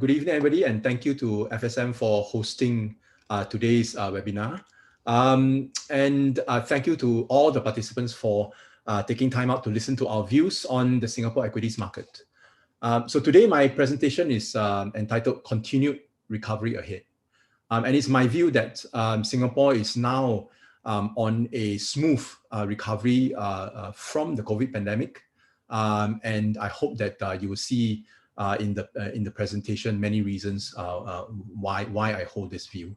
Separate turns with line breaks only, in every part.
Good evening, everybody, and thank you to FSM for hosting today's webinar. Thank you to all the participants for taking time out to listen to our views on the Singapore equities market. So today, my presentation is entitled Continued Recovery Ahead. And it's my view that Singapore is now on a smooth recovery from the COVID pandemic. And I hope that you will see in the presentation many reasons why I hold this view.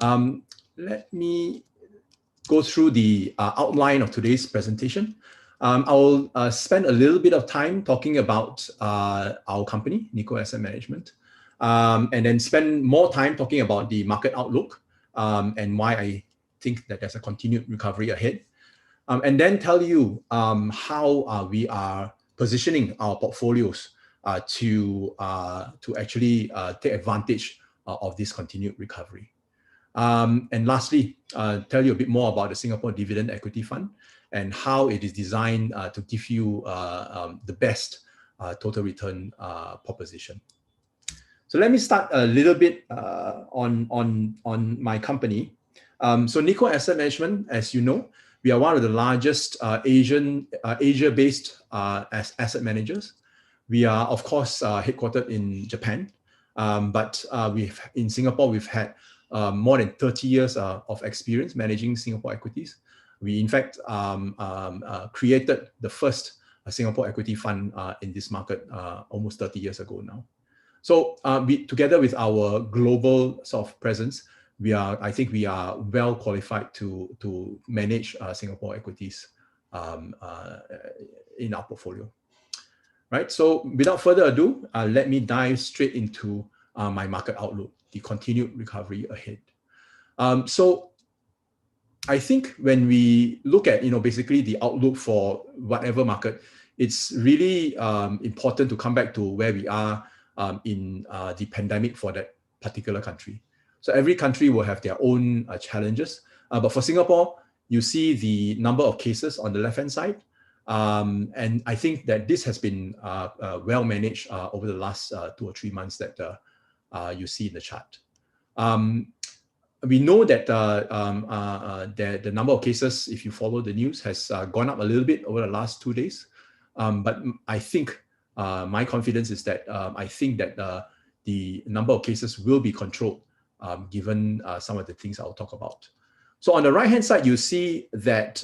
Let me go through the outline of today's presentation. I'll spend a little bit of time talking about our company, Nikko Asset Management, and then spend more time talking about the market outlook and why I think that there's a continued recovery ahead. And then tell you how we are positioning our portfolios to actually take advantage of this continued recovery. And lastly, tell you a bit more about the Singapore Dividend Equity Fund and how it is designed to give you the best total return proposition. So let me start a little bit on my company. So Nikko Asset Management, as you know, we are one of the largest Asia-based asset managers. We are, of course, headquartered in Japan, but in Singapore, we've had more than 30 years of experience managing Singapore equities. We, in fact, created the first Singapore equity fund in this market almost 30 years ago now. So together with our global sort of presence, I think we are well qualified to manage Singapore equities in our portfolio. Right. So without further ado, let me dive straight into my market outlook, the continued recovery ahead. So I think when we look at basically the outlook for whatever market, it's really important to come back to where we are in the pandemic for that particular country. So every country will have their own challenges. But for Singapore, you see the number of cases on the left-hand side. And I think that this has been well managed over the last 2 or 3 months that you see in the chart. We know that the number of cases, if you follow the news, has gone up a little bit over the last 2 days. But I think my confidence is that I think that the number of cases will be controlled given some of the things I'll talk about. So on the right-hand side, you see that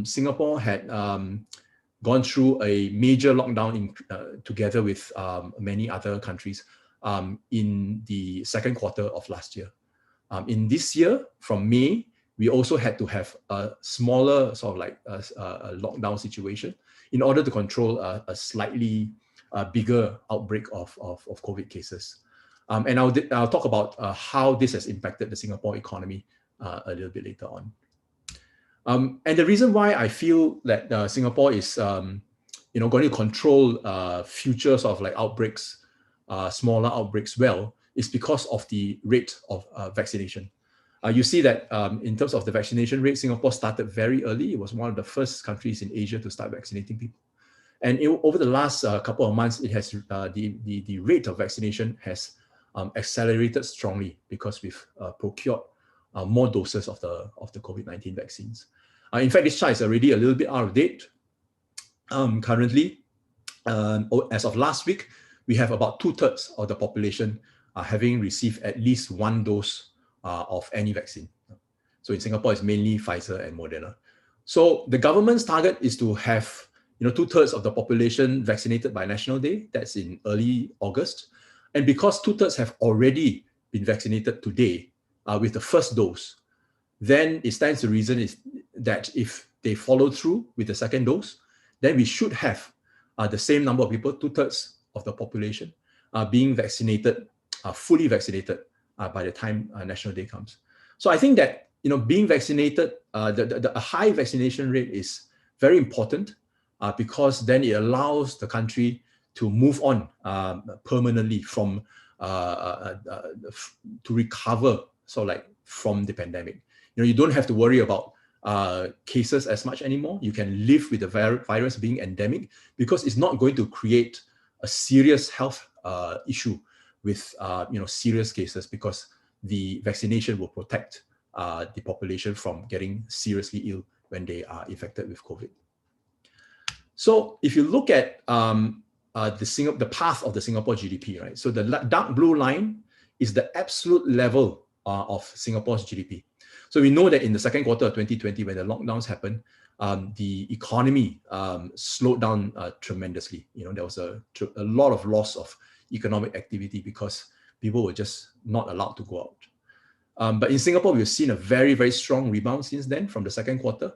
Singapore had gone through a major lockdown together with many other countries in the second quarter of last year. In this year, from May, we also had to have a smaller sort of like a lockdown situation in order to control a slightly bigger outbreak of COVID cases. And I'll talk about how this has impacted the Singapore economy a little bit later on. And the reason why I feel that Singapore is going to control future sort of like outbreaks, smaller outbreaks well, is because of the rate of vaccination. You see that in terms of the vaccination rate, Singapore started very early. It was one of the first countries in Asia to start vaccinating people. And over the last couple of months, it has the rate of vaccination has accelerated strongly because we've procured more doses of the COVID-19 vaccines. In fact, this chart is already a little bit out of date. Currently, as of last week, we have about 2/3 of the population having received at least 1 dose of any vaccine. So in Singapore, it's mainly Pfizer and Moderna. So the government's target is to have 2/3 of the population vaccinated by National Day. That's in early August. And because 2/3 have already been vaccinated today with the first dose, then it stands to reason is that if they follow through with the second dose, then we should have the same number of people, 2/3 of the population, being vaccinated, fully vaccinated by the time National Day comes. So I think that being vaccinated, a high vaccination rate is very important because then it allows the country to move on permanently from to recover sort of like from the pandemic. You don't have to worry about cases as much anymore. You can live with the virus being endemic because it's not going to create a serious health issue with serious cases, because the vaccination will protect the population from getting seriously ill when they are infected with COVID. So if you look at the path of the Singapore GDP, right? So the dark blue line is the absolute level of Singapore's GDP. So we know that in the second quarter of 2020, when the lockdowns happened, the economy slowed down tremendously. There was a lot of loss of economic activity because people were just not allowed to go out. But in Singapore, we've seen a very, very strong rebound since then from the second quarter.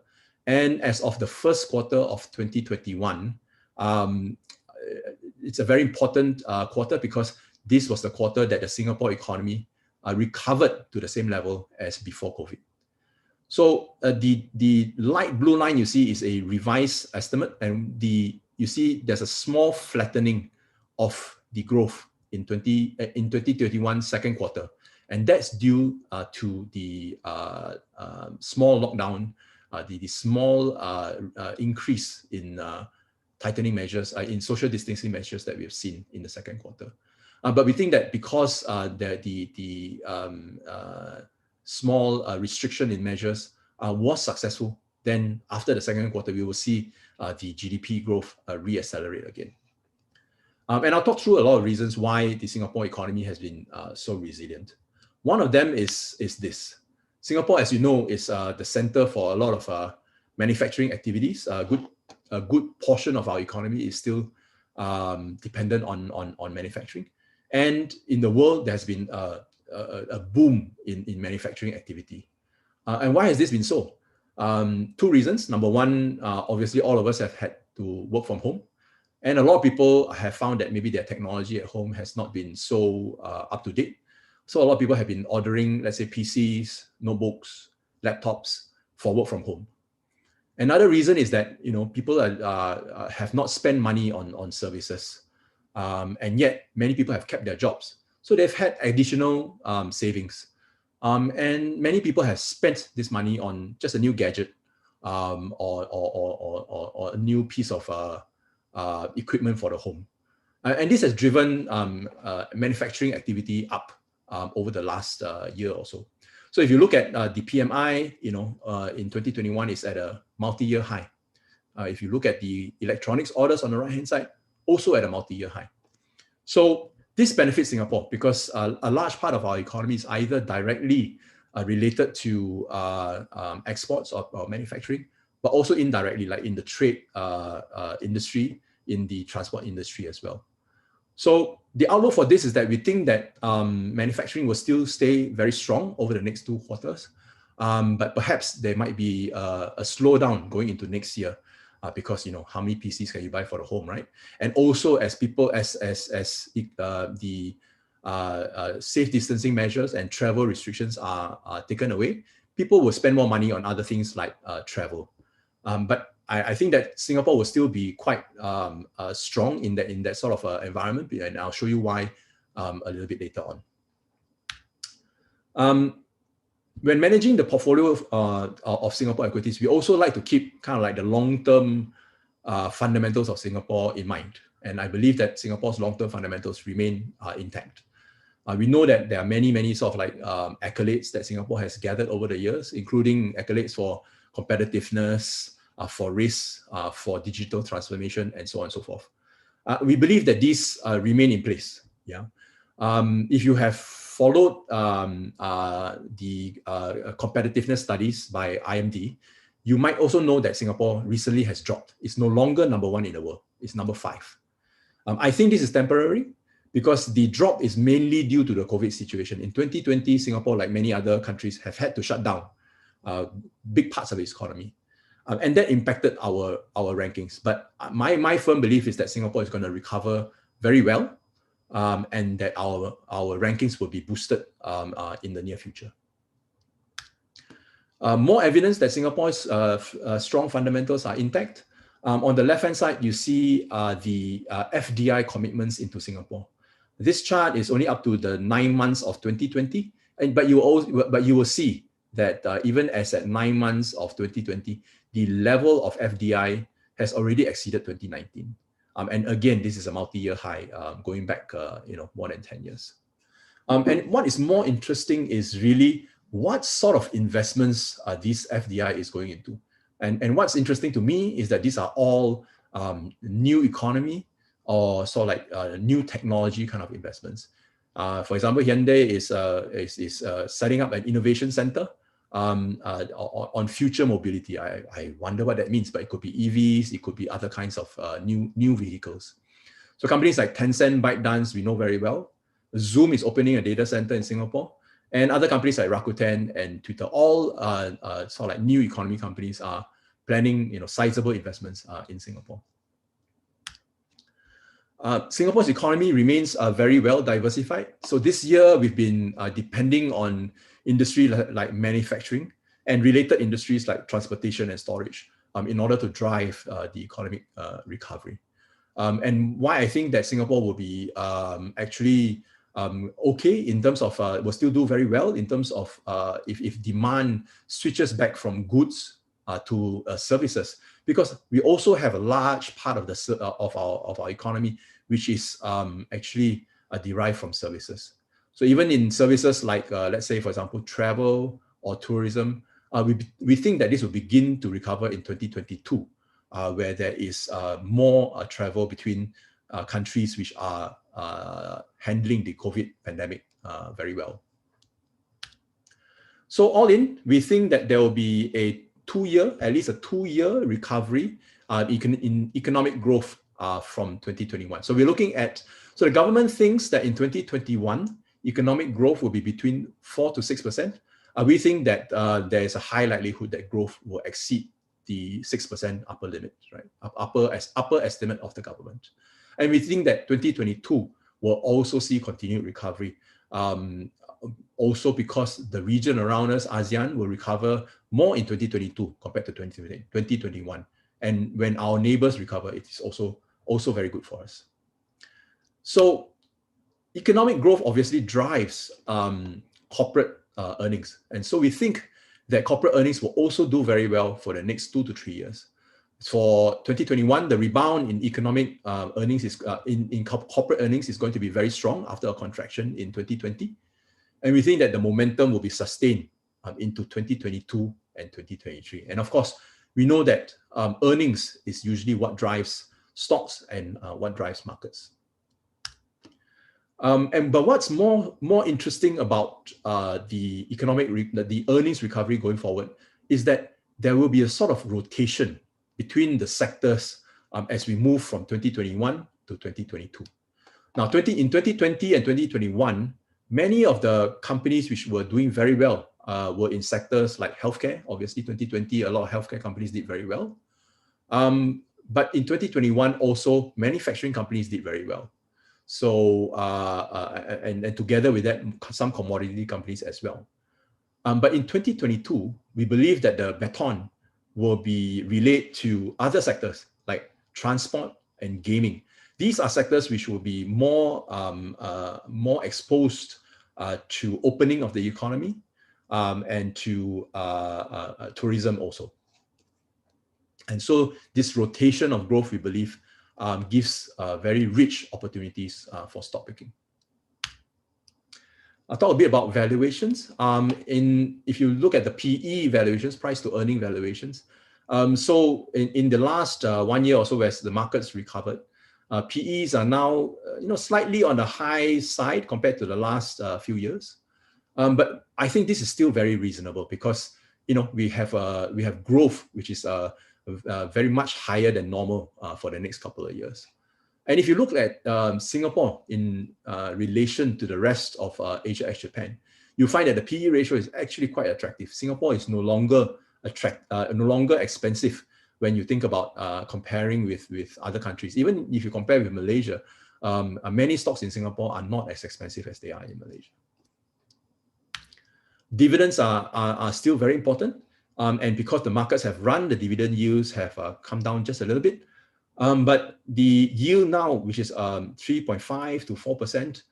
And as of the first quarter of 2021, it's a very important quarter, because this was the quarter that the Singapore economy recovered to the same level as before COVID. So the light blue line you see is a revised estimate, and you see there's a small flattening of the growth in 2021 second quarter, and that's due to the small lockdown, the small increase in tightening measures, in social distancing measures that we have seen in the second quarter. But we think that because the small restriction in measures was successful, then after the second quarter, we will see the GDP growth reaccelerate again. And I'll talk through a lot of reasons why the Singapore economy has been so resilient. One of them is this. Singapore, as you know, is the center for a lot of manufacturing activities. A good portion of our economy is still dependent on manufacturing. And in the world, there has been a boom in manufacturing activity. And why has this been so? Two reasons. Number one, obviously, all of us have had to work from home. And a lot of people have found that maybe their technology at home has not been so up to date. So a lot of people have been ordering, let's say, PCs, notebooks, laptops for work from home. Another reason is that people have not spent money on services, and yet many people have kept their jobs. So they've had additional savings, and many people have spent this money on just a new gadget or a new piece of equipment for the home, and this has driven manufacturing activity up over the last year or so. So if you look at the PMI, in 2021 is at a multi-year high. If you look at the electronics orders on the right-hand side, also at a multi-year high. So this benefits Singapore because a large part of our economy is either directly related to exports or manufacturing, but also indirectly, like in the trade industry, in the transport industry as well. So the outlook for this is that we think that manufacturing will still stay very strong over the next 2 quarters, but perhaps there might be a slowdown going into next year because how many PCs can you buy for the home, right? And also as people, as the safe distancing measures and travel restrictions are taken away, people will spend more money on other things like travel. But I think that Singapore will still be quite strong in that sort of environment, and I'll show you why a little bit later on. When managing the portfolio of Singapore equities, we also like to keep kind of like the long-term fundamentals of Singapore in mind. And I believe that Singapore's long-term fundamentals remain intact. We know that there are many sort of like accolades that Singapore has gathered over the years, including accolades for competitiveness, for risk, for digital transformation, and so on and so forth. We believe that these remain in place. Yeah. If you have followed the competitiveness studies by IMD, you might also know that Singapore recently has dropped. It's no longer number 1 in the world. It's number 5. I think this is temporary because the drop is mainly due to the COVID situation. In 2020, Singapore, like many other countries, have had to shut down big parts of its economy. And that impacted our rankings. But my firm belief is that Singapore is going to recover very well, and that our rankings will be boosted in the near future. More evidence that Singapore's strong fundamentals are intact. On the left-hand side, you see the FDI commitments into Singapore. This chart is only up to the 9 months of 2020, but you will see that even as at 9 months of 2020, the level of FDI has already exceeded 2019. And again, this is a multi-year high, going back more than 10 years. And what is more interesting is really what sort of investments this FDI is going into. And what's interesting to me is that these are all new economy or sort of like new technology kind of investments. For example, Hyundai is setting up an innovation center on future mobility. I wonder what that means, but it could be EVs, it could be other kinds of new vehicles. So companies like Tencent, ByteDance, we know very well. Zoom is opening a data center in Singapore, and other companies like Rakuten and Twitter, all sort of like new economy companies are planning sizable investments in Singapore. Singapore's economy remains very well diversified. So this year we've been depending on industry like manufacturing and related industries like transportation and storage in order to drive the economic recovery. And why I think that Singapore will be actually okay in terms of, will still do very well in terms of if demand switches back from goods to services, because we also have a large part of the of our economy which is actually derived from services. So even in services like let's say for example travel or tourism, we think that this will begin to recover in 2022, where there is more travel between countries which are handling the COVID pandemic very well. So all in, we think that there will be at least a two-year recovery in economic growth from 2021. So we're looking at, so the government thinks that in 2021, economic growth will be between 4 to 6%. We think that there is a high likelihood that growth will exceed the 6% upper limit, right? Upper estimate of the government. And we think that 2022 will also see continued recovery. Also because the region around us, ASEAN, will recover more in 2022 compared to 2021. And when our neighbors recover, it is also very good for us. So economic growth obviously drives corporate earnings. And so we think that corporate earnings will also do very well for the next 2 to 3 years. For 2021, the rebound in economic earnings is in corporate earnings is going to be very strong after a contraction in 2020. And we think that the momentum will be sustained into 2022 and 2023. And of course, we know that earnings is usually what drives stocks and what drives markets. But what's more interesting about the the earnings recovery going forward is that there will be a sort of rotation between the sectors as we move from 2021 to 2022. Now, in 2020 and 2021, many of the companies which were doing very well were in sectors like healthcare. Obviously, 2020, a lot of healthcare companies did very well. But in 2021, also, manufacturing companies did very well. So, and together with that, some commodity companies as well. But in 2022, we believe that the baton will be relayed to other sectors like transport and gaming. These are sectors which will be more exposed to opening of the economy and to tourism also. And so this rotation of growth, we believe, gives very rich opportunities for stock picking. I'll talk a bit about valuations. If you look at the PE valuations, price to earning valuations, so in the last 1 year or so, as the markets recovered, PEs are now slightly on the high side compared to the last few years. But I think this is still very reasonable because we have growth which is very much higher than normal for the next couple of years. And if you look at Singapore in relation to the rest of Asia ex-Japan, you find that the PE ratio is actually quite attractive. Singapore is no longer expensive when you think about comparing with other countries. Even if you compare with Malaysia, many stocks in Singapore are not as expensive as they are in Malaysia. Dividends are still very important. And because the markets have run, the dividend yields have come down just a little bit. But the yield now, which is 3.5 to 4%,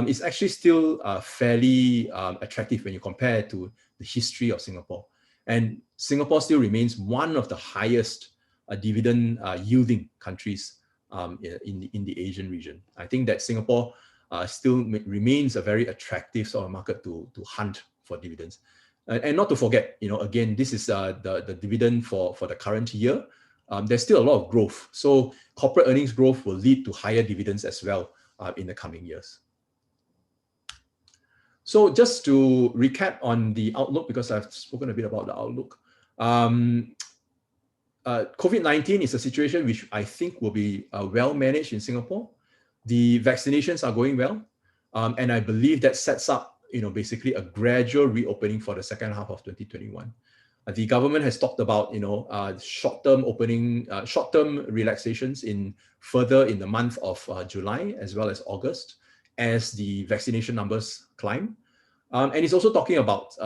is actually still fairly attractive when you compare it to the history of Singapore. And Singapore still remains one of the highest dividend yielding countries in the Asian region. I think that Singapore still remains a very attractive sort of market to hunt for dividends. And not to forget, again, this is the dividend for the current year. There's still a lot of growth. So corporate earnings growth will lead to higher dividends as well in the coming years. So just to recap on the outlook, because I've spoken a bit about the outlook, COVID-19 is a situation which I think will be well managed in Singapore. The vaccinations are going well, and I believe that sets up, basically a gradual reopening for the second half of 2021. The government has talked about, short-term relaxations further in the month of July as well as August as the vaccination numbers climb. And it's also talking about,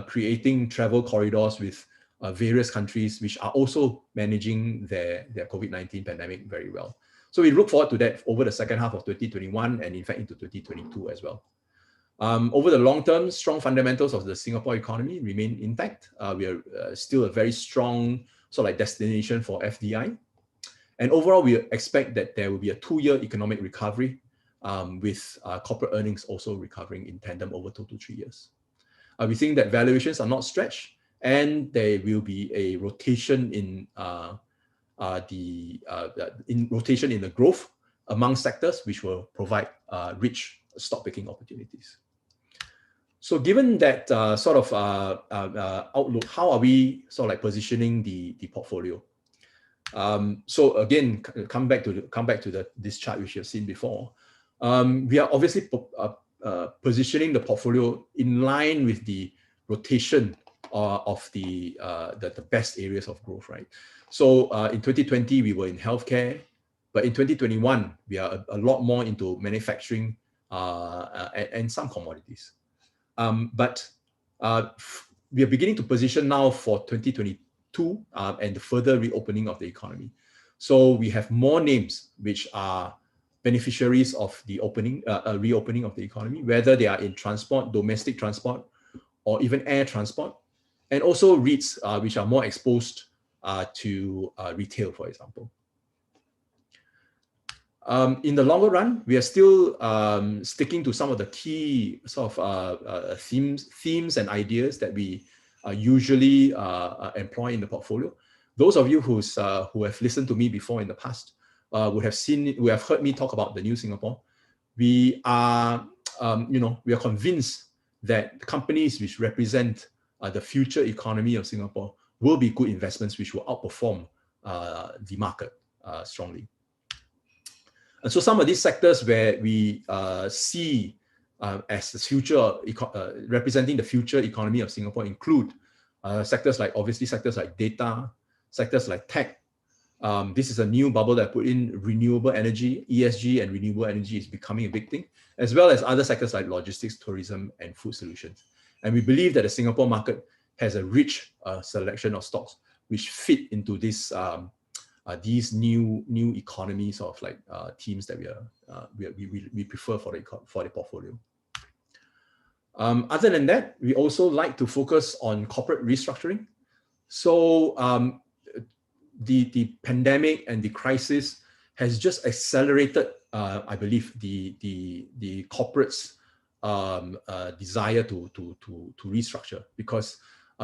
creating travel corridors with various countries which are also managing their COVID-19 pandemic very well. So we look forward to that over the second half of 2021 and in fact into 2022 as well. Over the long term, strong fundamentals of the Singapore economy remain intact. We are still a very strong sort of like destination for FDI. And overall, we expect that there will be a 2-year economic recovery with corporate earnings also recovering in tandem over 2 to 3 years. We think that valuations are not stretched and there will be a rotation in the growth among sectors, which will provide rich stock picking opportunities. So given that sort of outlook, how are we sort of like positioning the portfolio? So again, come back to this chart which you've seen before. We are obviously positioning the portfolio in line with the rotation of the best areas of growth, right? So in 2020, we were in healthcare, but in 2021, we are a lot more into manufacturing and some commodities. But we are beginning to position now for 2022 and the further reopening of the economy. So we have more names which are beneficiaries of the reopening of the economy, whether they are in transport, domestic transport, or even air transport, and also REITs which are more exposed to retail, for example. In the longer run, we are still sticking to some of the key sort of themes and ideas that we usually employ in the portfolio. Those of you who have listened to me before in the past would have heard me talk about the new Singapore. We are, we are convinced that companies which represent the future economy of Singapore will be good investments which will outperform the market strongly. And so some of these sectors where we see as the future, representing the future economy of Singapore include sectors like data, sectors like tech. This is a new bubble that I put in: renewable energy, ESG, and renewable energy is becoming a big thing, as well as other sectors like logistics, tourism, and food solutions. And we believe that the Singapore market has a rich selection of stocks which fit into this these new economies of like themes that we prefer for the portfolio. Other than that, we also like to focus on corporate restructuring. So the pandemic and the crisis has just accelerated, I believe, the corporates' desire to restructure, because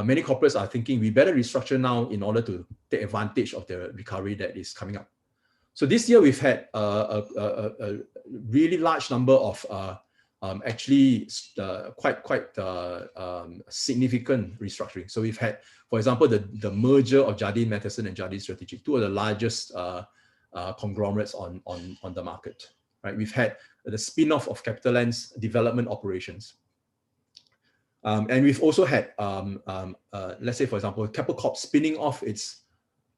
many corporates are thinking we better restructure now in order to take advantage of the recovery that is coming up. So this year we've had a really large number of quite significant restructuring. So we've had, for example, the merger of Jardine Matheson and Jardine Strategic, two of the largest conglomerates on the market. Right? We've had the spin-off of CapitaLand's development operations. And we've also had, let's say, for example, Keppel Corp spinning off its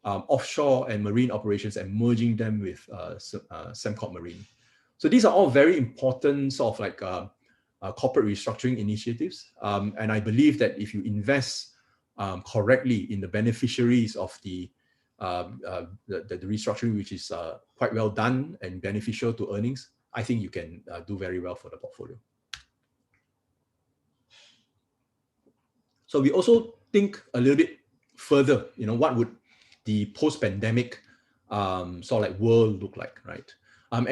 offshore and marine operations and merging them with Sembcorp Marine. So these are all very important sort of like corporate restructuring initiatives. And I believe that if you invest correctly in the beneficiaries of the restructuring, which is quite well done and beneficial to earnings, I think you can do very well for the portfolio. So we also think a little bit further, what would the post-pandemic sort of like world look like, right? And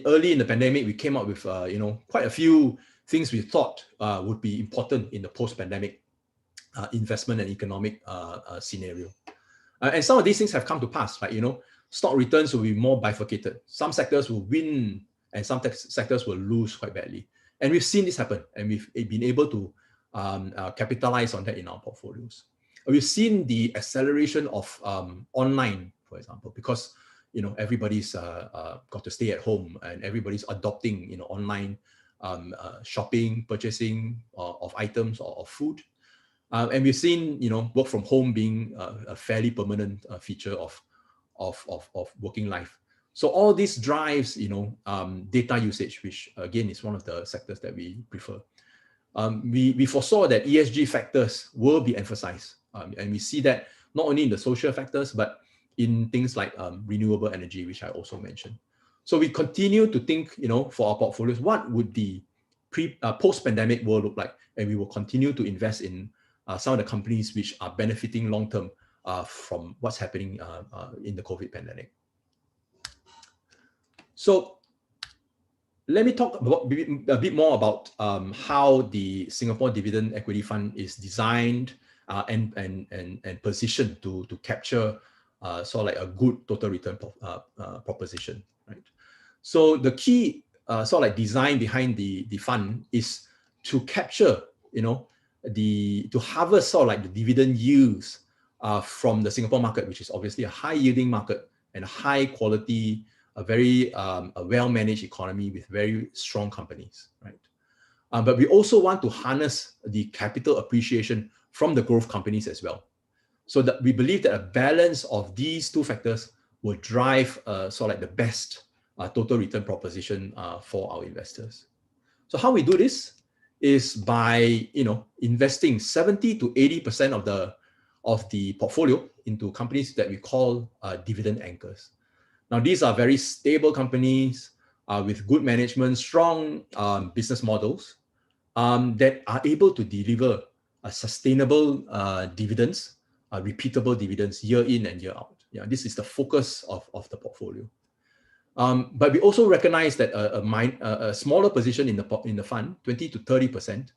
early in the pandemic, we came up with quite a few things we thought would be important in the post-pandemic investment and economic scenario. And some of these things have come to pass, like, stock returns will be more bifurcated. Some sectors will win and some sectors will lose quite badly. And we've seen this happen, and we've been able to capitalize on that in our portfolios. We've seen the acceleration of online, for example, because everybody's got to stay at home and everybody's adopting online shopping, purchasing of items or of food. And we've seen work from home being a fairly permanent feature of working life. So all this drives data usage, which again is one of the sectors that we prefer. We foresaw that ESG factors will be emphasized, and we see that not only in the social factors but in things like renewable energy, which I also mentioned. So we continue to think, for our portfolios, what would the post-pandemic world look like, and we will continue to invest in some of the companies which are benefiting long-term from what's happening in the COVID pandemic. So let me talk a bit more about how the Singapore Dividend Equity Fund is designed and positioned to capture sort of like a good total return proposition, right? So the key sort of like design behind the fund is to capture, to harvest sort of like the dividend yields from the Singapore market, which is obviously a high yielding market and a high quality, a very a well-managed economy with very strong companies, right? But we also want to harness the capital appreciation from the growth companies as well. So that we believe that a balance of these two factors will drive sort of like the best total return proposition for our investors. So how we do this is by investing 70 to 80% of the portfolio into companies that we call dividend anchors. Now, these are very stable companies with good management, strong business models that are able to deliver sustainable dividends, repeatable dividends year in and year out. Yeah, this is the focus of the portfolio. But we also recognize that a smaller position in the fund, 20 to 30%,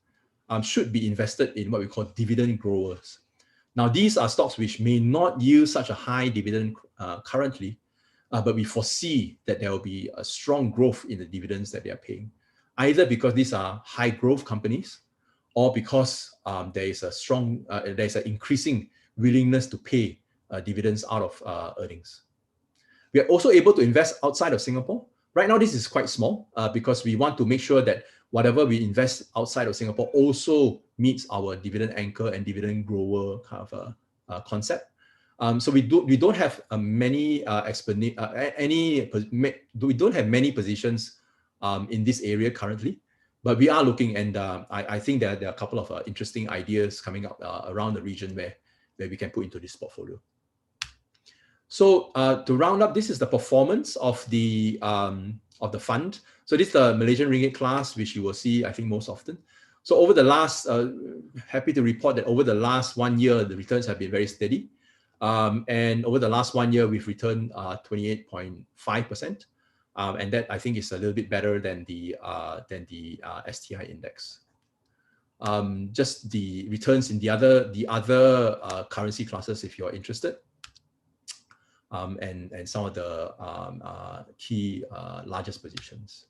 should be invested in what we call dividend growers. Now, these are stocks which may not yield such a high dividend currently, but we foresee that there will be a strong growth in the dividends that they are paying, either because these are high growth companies or because there is an increasing willingness to pay dividends out of earnings. We are also able to invest outside of Singapore. Right now, this is quite small because we want to make sure that whatever we invest outside of Singapore also meets our dividend anchor and dividend grower kind of concept. So we don't have many positions in this area currently, but we are looking, and I think that there are a couple of interesting ideas coming up around the region where we can put into this portfolio. So to round up, this is the performance of the fund. So this is the Malaysian ringgit class, which you will see, I think, most often. So over the last, happy to report that over the last 1 year, the returns have been very steady. And over the last 1 year, we've returned 28.5%. And that, I think, is a little bit better than the STI index. Just the returns in the other currency classes, if you're interested. And some of the key largest positions.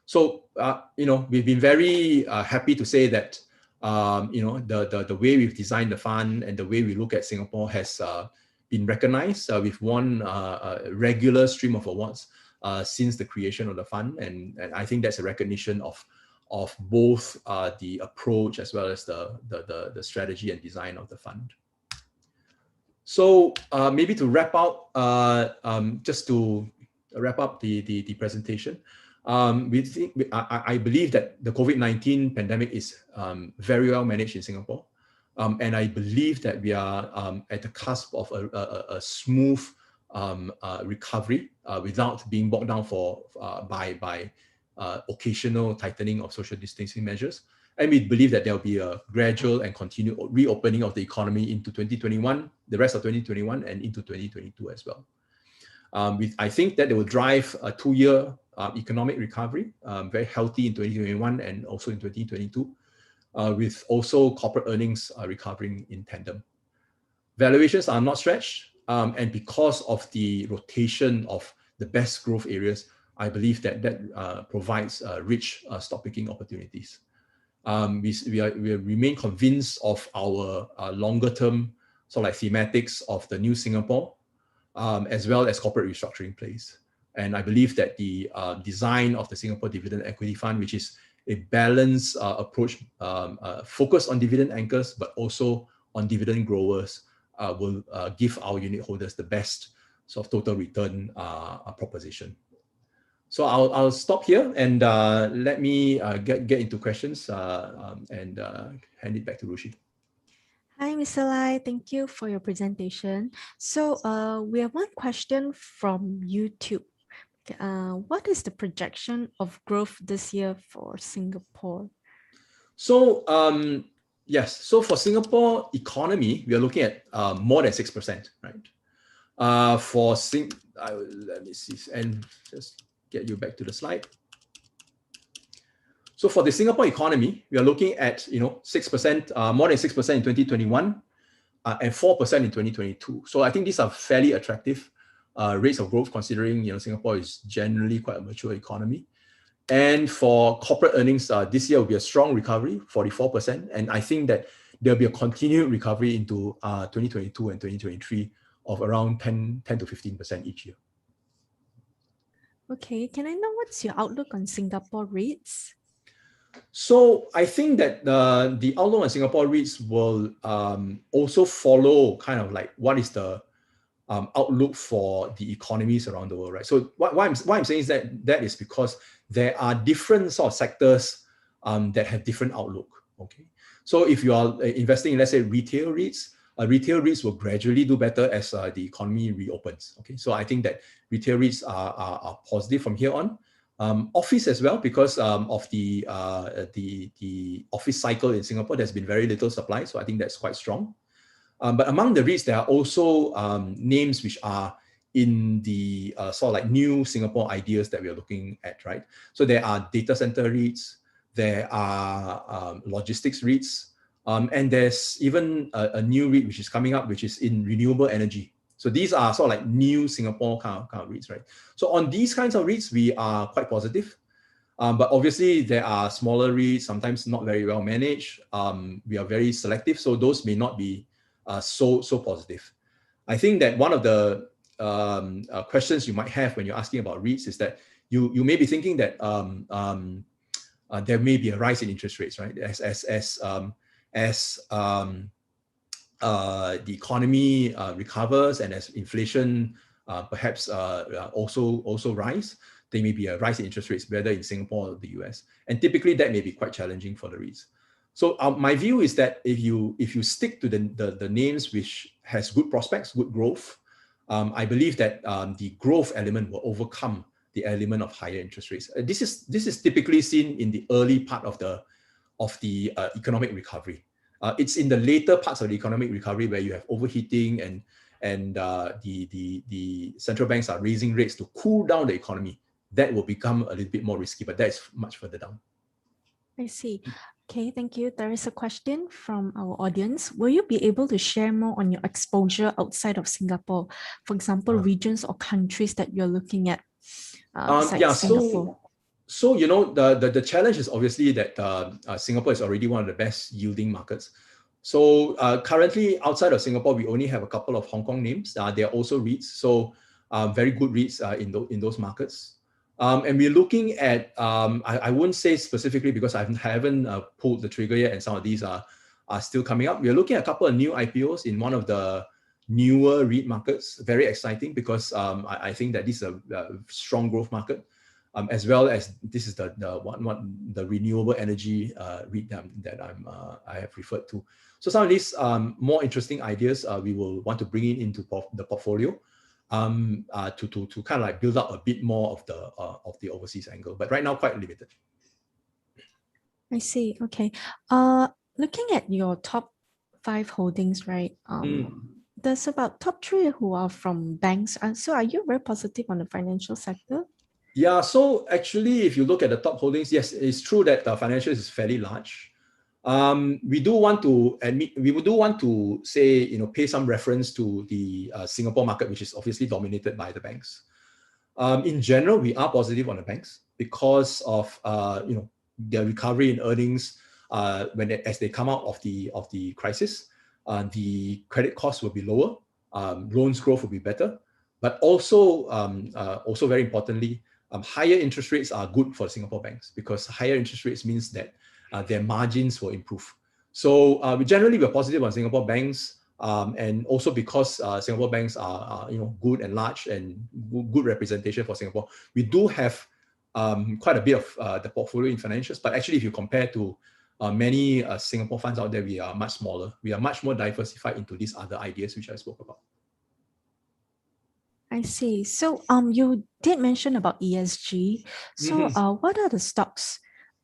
So, we've been very happy to say that, the way we've designed the fund and the way we look at Singapore has been recognized. We've won a regular stream of awards since the creation of the fund. And I think that's a recognition of both the approach as well as the strategy and design of the fund. So maybe to wrap up, just to wrap up the presentation, I believe that the COVID-19 pandemic is very well managed in Singapore. And I believe that we are at the cusp of a smooth recovery without being bogged down by occasional tightening of social distancing measures. And we believe that there will be a gradual and continued reopening of the economy into 2021, the rest of 2021 and into 2022 as well. I think that they will drive a 2-year economic recovery, very healthy in 2021 and also in 2022, with also corporate earnings recovering in tandem. Valuations are not stretched, and because of the rotation of the best growth areas, I believe that provides rich stock picking opportunities. We remain convinced of our longer term sort of like thematics of the new Singapore, as well as corporate restructuring plays. And I believe that the design of the Singapore Dividend Equity Fund, which is a balanced approach, focused on dividend anchors, but also on dividend growers, will give our unit holders the best sort of total return proposition. So I'll stop here and let me get into questions and hand it back to Rushi.
Hi, Mr. Lai. Thank you for your presentation. So we have one question from YouTube. What is the projection of growth this year for Singapore?
So yes, so for Singapore economy, we are looking at more than 6%, right? Let me see, and just get you back to the slide. So for the Singapore economy, we are looking at 6%, more than 6% in 2021, and 4% in 2022. So I think these are fairly attractive rates of growth, considering Singapore is generally quite a mature economy. And for corporate earnings, this year will be a strong recovery, 44%, and I think that there'll be a continued recovery into 2022 and 2023 of around 10 to 15% each year.
Okay, can I know what's your outlook on Singapore REITs?
So I think that the outlook on Singapore REITs will also follow kind of like what is the outlook for the economies around the world, right? So why I'm saying is that is because there are different sort of sectors that have different outlook. Okay, so if you are investing in, let's say, retail REITs will gradually do better as the economy reopens. Okay, so I think that retail REITs are positive from here on. Office as well, because of the office cycle in Singapore, there's been very little supply, so I think that's quite strong. But among the REITs, there are also names which are in the sort of like new Singapore ideas that we are looking at, right? So there are data center REITs, there are logistics REITs, and there's even a new REIT which is coming up, which is in renewable energy. So these are sort of like new Singapore kind of REITs, right? So on these kinds of REITs, we are quite positive. But obviously, there are smaller REITs, sometimes not very well managed. We are very selective, so those may not be so positive. I think that one of the questions you might have when you're asking about REITs is that you may be thinking that there may be a rise in interest rates, right? As the economy recovers and as inflation perhaps also rise, there may be a rise in interest rates, whether in Singapore or the US. And typically that may be quite challenging for the REITs. So my view is that if you stick to the names which has good prospects, good growth, I believe that the growth element will overcome the element of higher interest rates. This is typically seen in the early part of the economic recovery. It's in the later parts of the economic recovery where you have overheating and the central banks are raising rates to cool down the economy. That will become a little bit more risky, but that is much further down.
I see. Okay, thank you. There is a question from our audience. Will you be able to share more on your exposure outside of Singapore? For example, regions or countries that you're looking at besides Singapore?
So the challenge is obviously that Singapore is already one of the best yielding markets. So currently outside of Singapore, we only have a couple of Hong Kong names. They are also REITs, so very good REITs in those markets. And we're looking at, I wouldn't say specifically because I haven't pulled the trigger yet, and some of these are still coming up. We're looking at a couple of new IPOs in one of the newer REIT markets. Very exciting because I think that this is a strong growth market. As well as this is the renewable energy REIT that I have referred to. So some of these more interesting ideas we will want to bring into the portfolio to kind of like build up a bit more of the overseas angle. But right now, quite limited.
I see. Okay. Looking at your top 5 holdings, right? there's about top 3 who are from banks. So are you very positive on the financial sector?
Yeah, so actually, if you look at the top holdings, yes, it's true that the financials is fairly large. We do want to admit, we do want to say, pay some reference to the Singapore market, which is obviously dominated by the banks. In general, we are positive on the banks because of their recovery in earnings as they come out of the crisis. The credit costs will be lower, loans growth will be better, but also very importantly, higher interest rates are good for Singapore banks because higher interest rates means that their margins will improve. So we're positive on Singapore banks. And also because Singapore banks are good and large and good representation for Singapore, we do have quite a bit of the portfolio in financials. But actually, if you compare to many Singapore funds out there, we are much smaller. We are much more diversified into these other ideas which I spoke about.
I see. So you did mention about ESG. So what are the stocks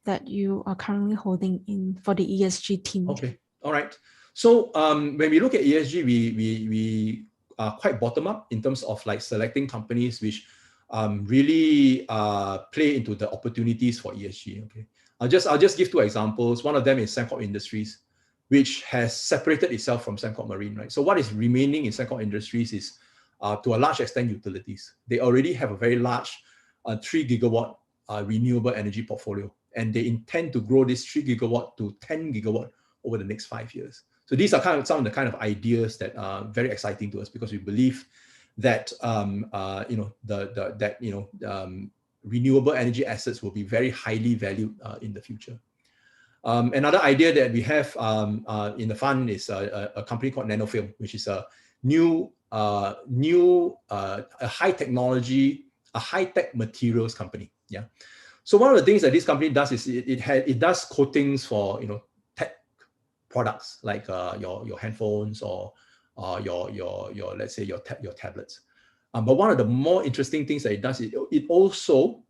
that you are currently holding in for the ESG team?
Okay, all right. So when we look at ESG, we are quite bottom up in terms of like selecting companies which really play into the opportunities for ESG. Okay, I'll just give 2 examples. One of them is Sembcorp Industries, which has separated itself from Sembcorp Marine. Right. So what is remaining in Sembcorp Industries is to a large extent utilities. They already have a very large 3 gigawatt renewable energy portfolio, and they intend to grow this 3 gigawatt to 10 gigawatt over the next 5 years. So these are some of the kind of ideas that are very exciting to us because we believe that renewable energy assets will be very highly valued in the future. Another idea that we have in the fund is a company called Nanofilm, which is a high technology, a high tech materials company. Yeah. So one of the things that this company does is it does coatings for tech products like your handphones or your let's say your tablets. But one of the more interesting things that it does is it also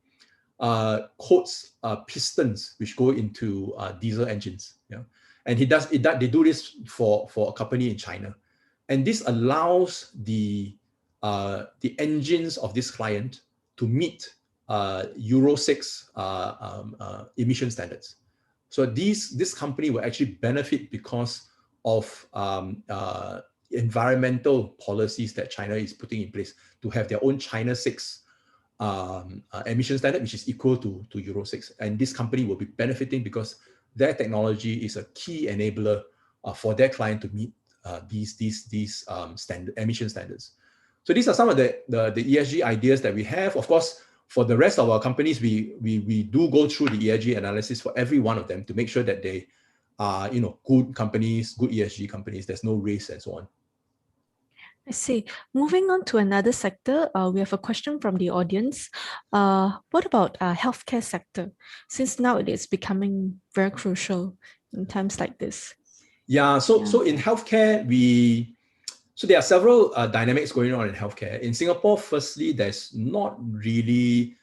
coats pistons which go into diesel engines. Yeah, and they do this for a company in China, and this allows the engines of this client to meet Euro 6 emission standards. So this company will actually benefit because of environmental policies that China is putting in place to have their own China 6 emission standard, which is equal to Euro 6. And this company will be benefiting because their technology is a key enabler for their client to meet these emission standards. So these are some of the ESG ideas that we have. Of course, for the rest of our companies, we do go through the ESG analysis for every one of them to make sure that they are good companies, good ESG companies. There's no risk and so on.
I see. Moving on to another sector, we have a question from the audience. What about healthcare sector? Since now it is becoming very crucial in times like this.
Yeah. So in healthcare, so there are several dynamics going on in healthcare. In Singapore, firstly, there's not really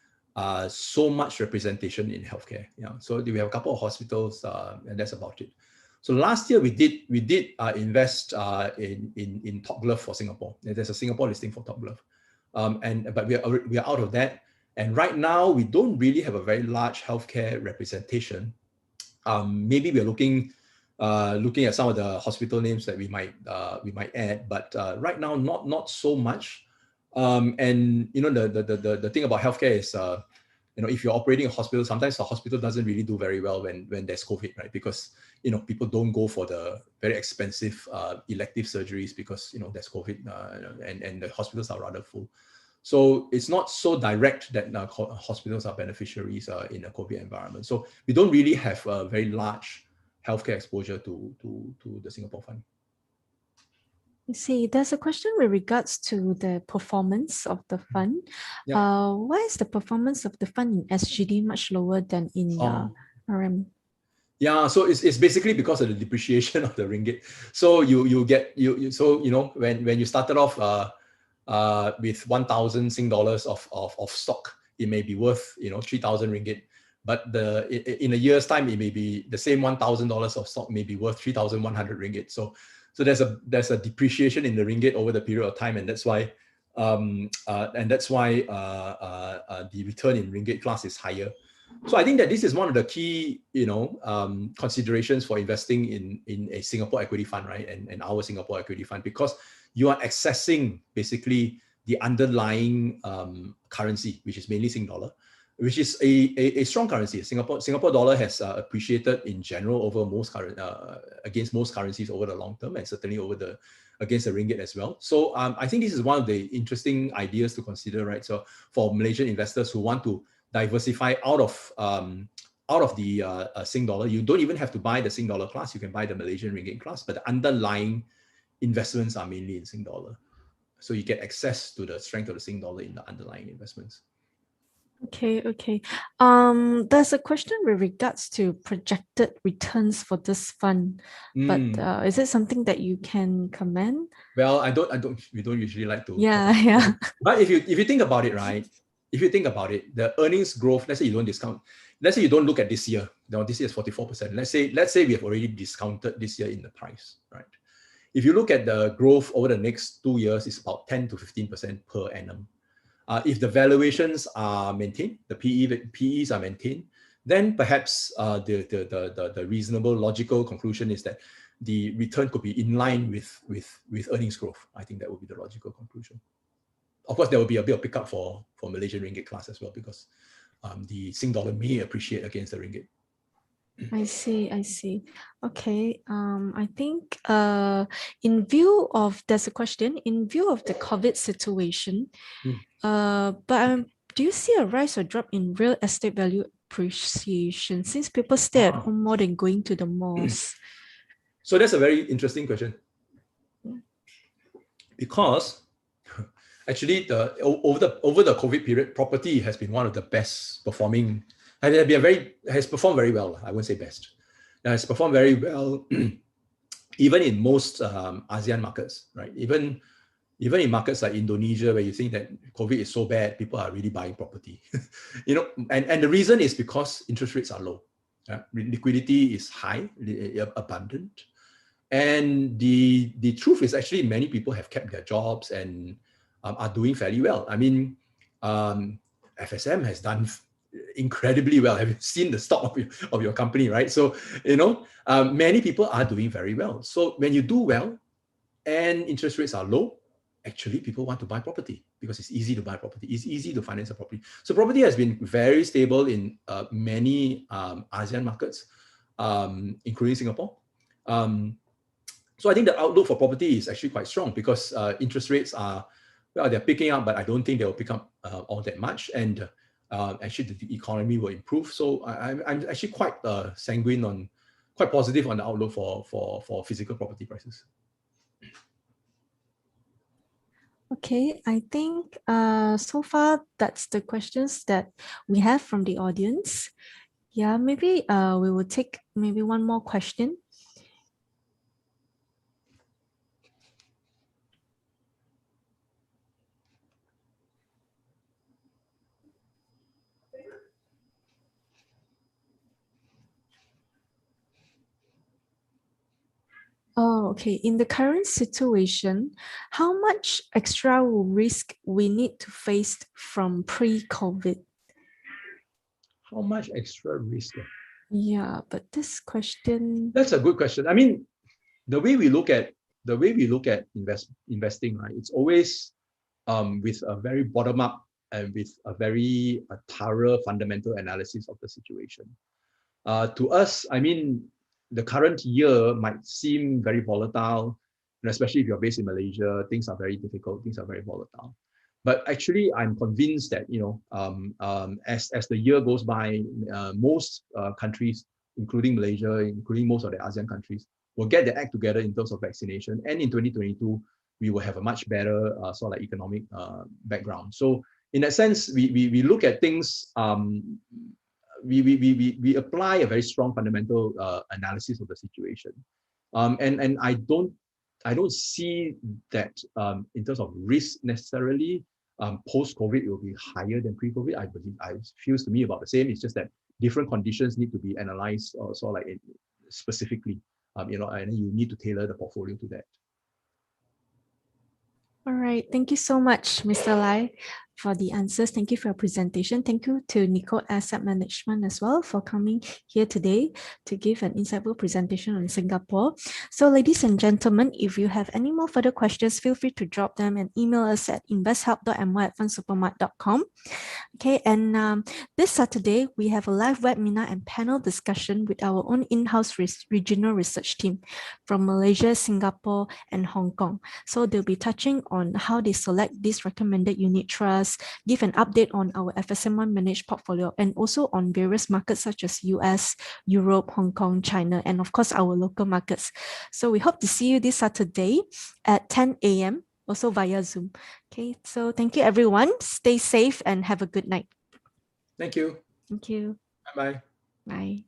so much representation in healthcare. Yeah. So we have a couple of hospitals, and that's about it. So last year we did invest in Top Glove for Singapore. There's a Singapore listing for Top Glove, but we are out of that. And right now we don't really have a very large healthcare representation. Maybe we are looking at some of the hospital names that we might add, but right now not so much. And the thing about healthcare is if you're operating a hospital, sometimes the hospital doesn't really do very well when there's COVID, right? Because people don't go for the very expensive elective surgeries because there's COVID and the hospitals are rather full. So it's not so direct that hospitals are beneficiaries in a COVID environment. So we don't really have a very large healthcare exposure to the Singapore fund.
I see. There's a question with regards to the performance of the fund.
Yep.
Why is the performance of the fund in SGD much lower than in RM?
Yeah, so it's basically because of the depreciation of the ringgit. So when you started off with 1,000 Sing dollars of stock, it may be worth 3,000 ringgit. But in a year's time, it may be the same $1,000 of stock may be worth 3,100 ringgit. So So there's a depreciation in the ringgit over the period of time, and that's why the return in ringgit class is higher. So I think that this is one of the key, considerations for investing in a Singapore equity fund, right? And our Singapore equity fund, because you are accessing basically the underlying currency, which is mainly Sing dollar, which is a strong currency. Singapore dollar has appreciated in general over against most currencies over the long term, and certainly against the ringgit as well. So I think this is one of the interesting ideas to consider, right? So for Malaysian investors who want to diversify out of the Sing dollar, you don't even have to buy the Sing dollar class. You can buy the Malaysian ringgit class, but the underlying investments are mainly in Sing dollar. So you get access to the strength of the Sing dollar in the underlying investments.
Okay. There's a question with regards to projected returns for this fund, but is it something that you can comment?
Well, we don't usually like to.
Yeah.
But if you think about it, right? If you think about it, the earnings growth, let's say you don't discount, let's say you don't look at this year. Now this year is 44%. Let's say we have already discounted this year in the price, right? If you look at the growth over the next 2 years, it's about 10 to 15% per annum. If the valuations are maintained, the PEs are maintained, then perhaps the reasonable, logical conclusion is that the return could be in line with earnings growth. I think that would be the logical conclusion. Of course, there will be a bit of pickup for Malaysian ringgit class as well, because the Sing dollar may appreciate against the ringgit.
I see. Okay. I think in view of, there's a question, in view of the COVID situation, do you see a rise or drop in real estate value appreciation since people stay at home more than going to the malls?
So that's a very interesting question, because actually over the COVID period, property has been one of the best performing. Has performed very well. I wouldn't say best. It's performed very well, even in most ASEAN markets, right? Even in markets like Indonesia, where you think that COVID is so bad, people are really buying property. And the reason is because interest rates are low, liquidity is high, abundant, and the truth is actually many people have kept their jobs and are doing fairly well. I mean, FSM has done incredibly well. Have you seen the stock of your company, right? So many people are doing very well. So when you do well and interest rates are low, actually people want to buy property because it's easy to buy property. It's easy to finance a property. So property has been very stable in many ASEAN markets, including Singapore. So I think the outlook for property is actually quite strong, because interest rates they're picking up, but I don't think they will pick up all that much. And actually the economy will improve. So I'm actually quite sanguine quite positive on the outlook for physical property prices.
Okay, I think so far that's the questions that we have from the audience. Yeah, maybe we will take maybe one more question. Oh, okay. In the current situation, how much extra risk we need to face from pre-COVID?
How much extra risk?
Yeah, but this question.
That's a good question. I mean, the way we look at investing, right? It's always with a very bottom up and with a very thorough fundamental analysis of the situation. To us, I mean, the current year might seem very volatile, and especially if you're based in Malaysia, things are very difficult, things are very volatile. But actually, I'm convinced that as the year goes by, most countries, including Malaysia, including most of the ASEAN countries, will get their act together in terms of vaccination. And in 2022, we will have a much better sort of like economic background. So in that sense, we look at things. We apply a very strong fundamental analysis of the situation, and I don't see that in terms of risk necessarily. Post-COVID, it will be higher than pre-COVID. I believe it feels to me about the same. It's just that different conditions need to be analyzed, or sort of like specifically. and you need to tailor the portfolio to that.
All right. Thank you so much, Mr. Lai, for the answers. Thank you for your presentation. Thank you to Nikko Asset Management as well for coming here today to give an insightful presentation on Singapore. So ladies and gentlemen, if you have any more further questions, feel free to drop them and email us at investhelp.my@fundsupermart.com. Okay, and this Saturday, we have a live webinar and panel discussion with our own in-house regional research team from Malaysia, Singapore, and Hong Kong. So they'll be touching on how they select these recommended unit trusts, give an update on our FSMOne managed portfolio, and also on various markets such as US, Europe, Hong Kong, China, and of course, our local markets. So we hope to see you this Saturday at 10 a.m. also via Zoom. Okay, so thank you everyone. Stay safe and have a good night.
Thank you.
Thank you.
Bye-bye.
Bye.